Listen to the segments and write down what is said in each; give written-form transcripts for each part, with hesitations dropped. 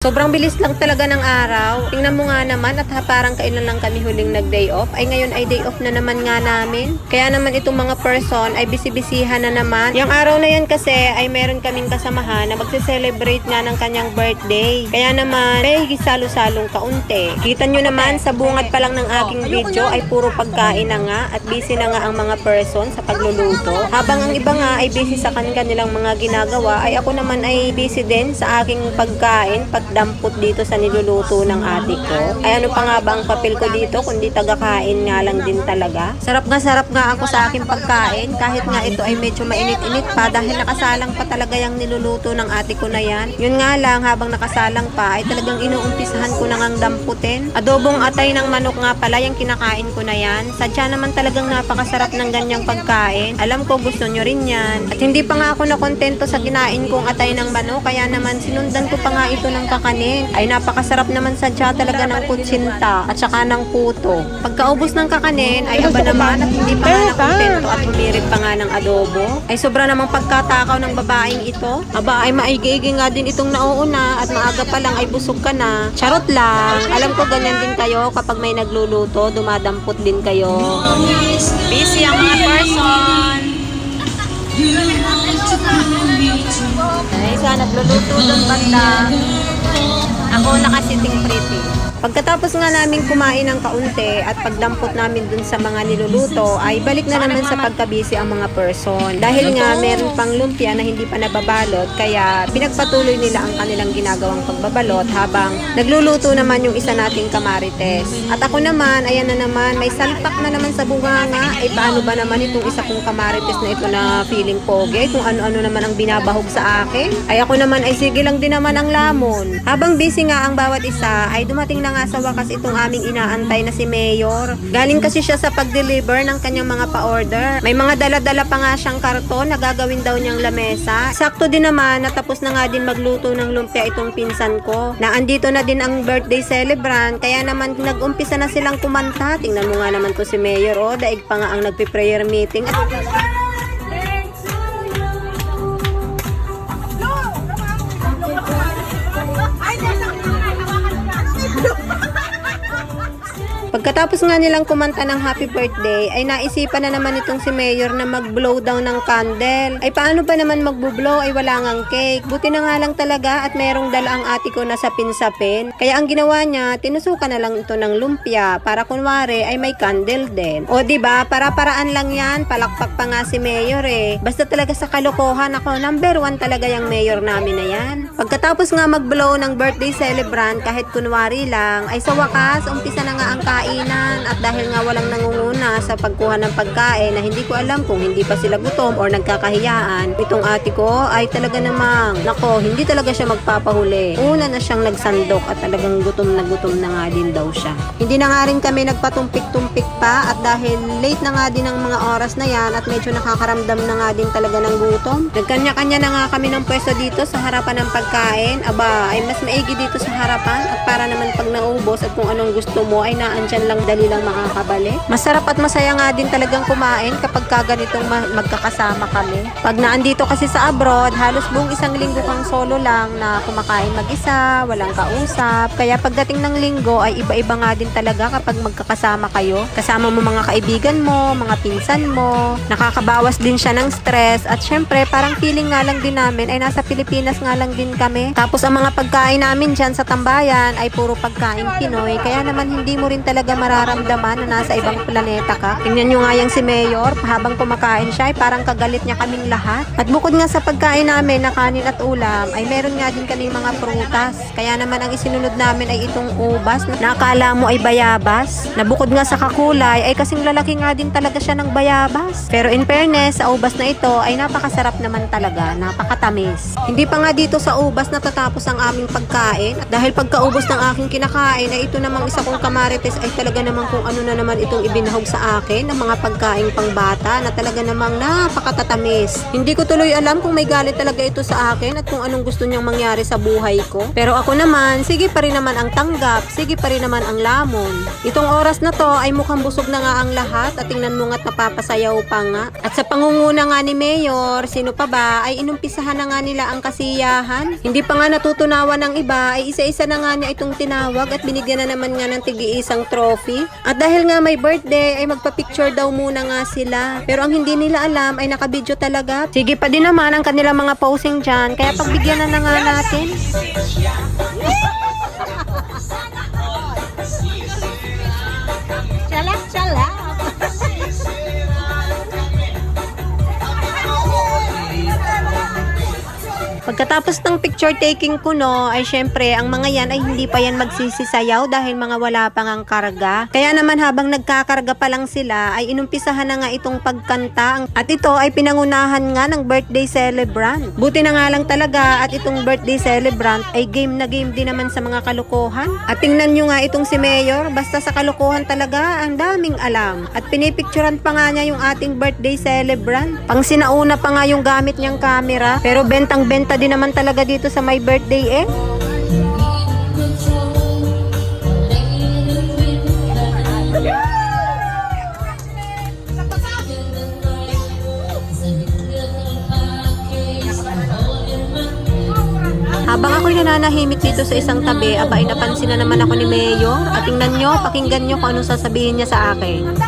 Sobrang bilis lang talaga ng araw. Tingnan mo nga naman at parang kailan lang kami huling nag-day off. Ay ngayon ay day off na naman nga namin. Kaya naman itong mga person ay busy-busyhan na naman. Yung araw na yan kasi ay meron kaming kasamahan na magse-celebrate nga ng kanyang birthday. Kaya naman may salo-salong kaunti. Kita nyo naman sa bungad pa lang ng aking video ay puro pagkain na nga at busy na nga ang mga person sa pagluluto. Habang ang iba nga ay busy sa kanilang mga ginagawa ay ako naman ay busy din sa aking pagkain, pagdampot dito sa niluluto ng ate ko. Ay ano pa nga ba ang papel ko dito kundi tagakain nga lang din talaga. Sarap nga ako sa aking pagkain kahit nga ito ay medyo mainit-init pa dahil nakasalang pa talaga yung niluluto ng ate ko na yan. Yun nga lang habang nakasalang pa ay talagang inuumpisahan ko na ngang damputin. Adobong atay ng manok nga pala yung kinakain ko na yan. Sadya naman talagang napakasarap ng ganyang pagkain. Alam ko gusto nyo rin yan. At hindi pa nga ako nakontento sa kinain kong atay ng manok kaya naman sinundan ko pa nga ito ng kakanin. Ay napakasarap naman sadya talaga ng kutsinta at saka ng puto. Pagkaubos ng kakanin ay aba naman at hindi pa nga nakontento at humirit pa nga ng adobo. Ay sobra namang pagkatakaw ng babaeng ito. Aba ay maigi-igi nga din itong nauuna at maaga pa lang ay busog ka na. Charot lang. Alam ko ganyan din kayo kapag may nagluluto, dumadampot din kayo. Busy ang mga person. Ay, sana nagluluto doon banda. Ako nakasiting pretty. Pagkatapos nga namin kumain ng kaunti at pagdampot namin dun sa mga niluluto ay balik na naman sa pagkabisi ang mga person. Dahil nga meron pang lumpia na hindi pa nababalot kaya pinagpatuloy nila ang kanilang ginagawang pagbabalot habang nagluluto naman yung isa nating kamarites. At ako naman, ayan na naman, may salpak na naman sa bunganga. Ay paano ba naman itong isa kong kamarites na ito na feeling pogi kung ano-ano naman ang binabahog sa akin? Ay ako naman ay sige lang din naman ang lamon. Habang busy nga ang bawat isa ay dumating na nga sa wakas itong aming inaantay na si Mayor. Galing kasi siya sa pag-deliver ng kanyang mga pa-order. May mga dala-dala pa nga siyang karton na gagawin daw niyang lamesa. Sakto din naman natapos na nga din magluto ng lumpia itong pinsan ko. Na andito na din ang birthday celebrant kaya naman nag-umpisa na silang kumanta. Tingnan mo nga naman to si Mayor. O, daig pa nga ang nagpe-prayer meeting. Pagkatapos nga nilang kumanta ng happy birthday, ay naisipan na naman itong si Mayor na mag-blow down ng candle. Ay paano pa naman mag-blow ay wala ngang cake. Buti na nga lang talaga at merong dala ang ate ko na sapin-sapin. Kaya ang ginawa niya, tinusukan na lang ito ng lumpia para kunwari ay may candle din. O diba, para-paraan lang yan, palakpak pa nga si Mayor eh. Basta talaga sa kalokohan ako, number 1 talaga yung Mayor namin na yan. Pagkatapos nga mag-blow ng birthday celebrant kahit kunwari lang, ay sa wakas, umpisa na nga ang kainan at dahil nga walang nangunguna sa pagkuha ng pagkain na hindi ko alam kung hindi pa sila gutom or nagkakahiyaan, itong ate ko ay talaga namang nako, hindi talaga siya magpapahuli. Una na siyang nagsandok at talagang gutom na nga din daw siya. Hindi na nga rin kami nagpatumpik-tumpik pa at dahil late na nga din ang mga oras na yan at medyo nakakaramdam na nga din talaga ng gutom. Nagkanya-kanya na nga kami ng pwesto dito sa harapan ng pagkain. Aba, ay mas maigi dito sa harapan at para naman pag naubos at kung anong gusto mo ay dyan lang dali lang makakabali. Masarap at masaya nga din talagang kumain kapag ganitong magkakasama kami. Pag naandito kasi sa abroad, halos buong isang linggo kang solo lang na kumakain mag-isa, walang kausap. Kaya pagdating ng linggo ay iba-iba nga din talaga kapag magkakasama kayo. Kasama mo mga kaibigan mo, mga pinsan mo. Nakakabawas din siya ng stress at syempre parang feeling nga lang din namin ay nasa Pilipinas nga lang din kami. Tapos ang mga pagkain namin dyan sa tambayan ay puro pagkain Pinoy. Kaya naman hindi mo rin talaga mararamdaman na nasa ibang planeta ka. Tingnan nyo nga yung si Mayor, habang kumakain siya ay parang kagalit niya kaming lahat. At bukod nga sa pagkain namin na kanin at ulam, ay meron nga din kaming mga prutas. Kaya naman ang isinunod namin ay itong ubas na akala mo ay bayabas. Na bukod nga sa kakulay ay kasing lalaki nga din talaga siya ng bayabas. Pero in fairness, sa ubas na ito ay napakasarap naman talaga, napakatamis. Hindi pa nga dito sa ubas natatapos ang aming pagkain. At dahil pagkaubos ng aking kinakain ay ito namang isa kong kamarites ay talaga talaga naman kung ano na naman itong ibinahog sa akin ng mga pagkaing pangbata na talaga namang napakatatamis. Hindi ko tuloy alam kung may galit talaga ito sa akin at kung anong gusto niyang mangyari sa buhay ko. Pero ako naman, sige pa rin naman ang tanggap, sige pa rin naman ang lamon. Itong oras na to ay mukhang busog na nga ang lahat at tingnan mo nga't napapasayaw pa nga. At sa pangunguna nga ni Mayor, sino pa ba, ay inumpisahan na nga nila ang kasiyahan. Hindi pa nga natutunawan ng iba, ay isa-isa na nga niya itong tinawag at binigyan na naman nga ng tig-iisang trophy. At dahil nga may birthday, ay magpa-picture daw muna nga sila. Pero ang hindi nila alam ay nakabidyo talaga. Sige pa din naman ang kanilang mga posing dyan, kaya pagbigyan na nga natin. Salak-salak. Pagkatapos ng picture taking ko no, ay syempre ang mga yan ay hindi pa yan magsisisayaw dahil mga wala pang ang karga. Kaya naman habang nagkakarga pa lang sila ay inumpisahan na nga itong pagkanta at ito ay pinangunahan nga ng birthday celebrant. Buti na nga lang talaga at itong birthday celebrant ay game na game din naman sa mga kalokohan. At tingnan nyo nga itong si Mayor, basta sa kalokohan talaga ang daming alam. At pinipicturan pa nga niya yung ating birthday celebrant. Pang sinauna pa nga yung gamit niyang camera pero bentang-benta din naman talaga dito sa my birthday eh. Habang ako'y nananahimik dito sa isang tabi, aba ay napansin na naman ako ni Mayor. At tingnan nyo, pakinggan nyo kung anong sasabihin niya sa akin.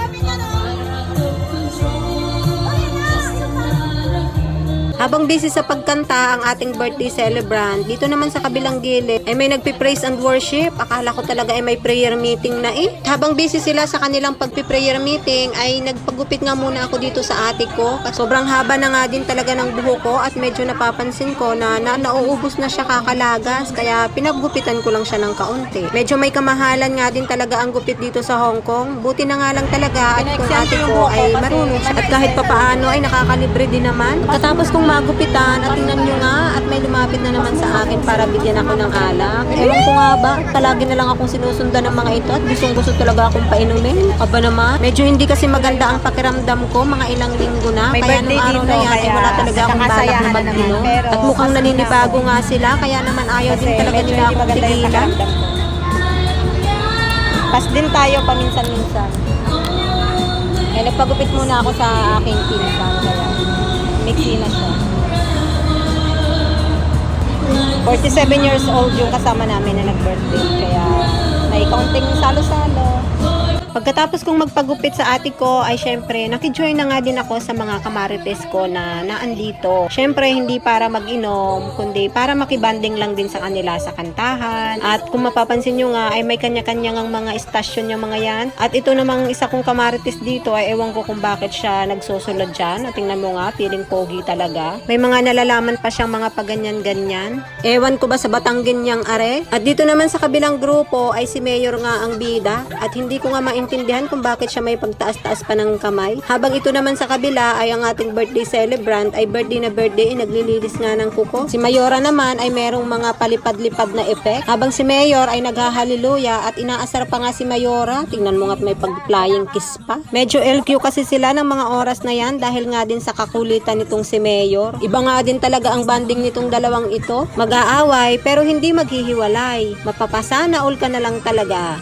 Habang busy sa pagkanta ang ating birthday celebrant, dito naman sa kabilang gilid ay may nagpi-praise and worship. Akala ko talaga ay may prayer meeting na eh. Habang busy sila sa kanilang pagpi-prayer meeting ay nagpagupit nga muna ako dito sa ate ko. Sobrang haba na nga din talaga ng buhok ko at medyo napapansin ko na nauubos na siya kakalagas kaya pinaggupitan ko lang siya ng kaunti. Medyo may kamahalan nga din talaga ang gupit dito sa Hong Kong. Buti na nga lang talaga at kung ate ko ay marunong siya at kahit papaano ay nakakalibre din naman. Katapos kong magupitan at tingnan nyo nga at may lumapit na naman sa akin para bigyan ako ng alak. Ewan ko nga ba, palagi na lang akong sinusundan ng mga ito at gustong-gusto talaga akong painumin. Aba naman, medyo hindi kasi maganda ang pakiramdam ko, mga ilang linggo na. May Kaya birthday nung araw dito, na yan ay wala talaga akong balak na mag-inom. At mukhang naninibago nga sila, kaya naman ayaw din talaga nila akong tigilan. Pas din tayo paminsan-minsan. Kaya nagpagupit muna ako sa aking pinsan, kaya mixi na siya. 47 years old yung kasama namin na nag-birthday. Kaya may kaunting salo-salo. Pagkatapos kong magpagupit sa ate ko ay syempre nakijoin na nga din ako sa mga kamarites ko na naandito. Syempre hindi para mag-inom kundi para makibanding lang din sa kanila sa kantahan. At kung mapapansin nyo nga ay may kanya-kanya ngang mga istasyon yung mga yan. At ito namang isa kong kamarites dito ay ewan ko kung bakit siya nagsusunod dyan. At tingnan mo nga, feeling pogi talaga. May mga nalalaman pa siyang mga paganyan-ganyan. Ewan ko ba sa Batanggin niyang are? At dito naman sa kabilang grupo ay si Mayor nga ang bida. At hindi ko nga maintindihan kung bakit siya may pagtaas-taas pa ng kamay. Habang ito naman sa kabila ay ang ating birthday celebrant ay birthday na birthday naglililis nga ng kuko. Si Mayora naman ay merong mga palipad-lipad na effect. Habang si Mayor ay naghahaliluya at inaasar pa nga si Mayora. Tingnan mo nga't may pag-flying kiss pa. Medyo LQ kasi sila ng mga oras na yan dahil nga din sa kakulitan nitong si Mayor. Iba nga din talaga ang banding nitong dalawang ito. Mag-aaway pero hindi maghihiwalay. Mapapasana all ka na lang talaga.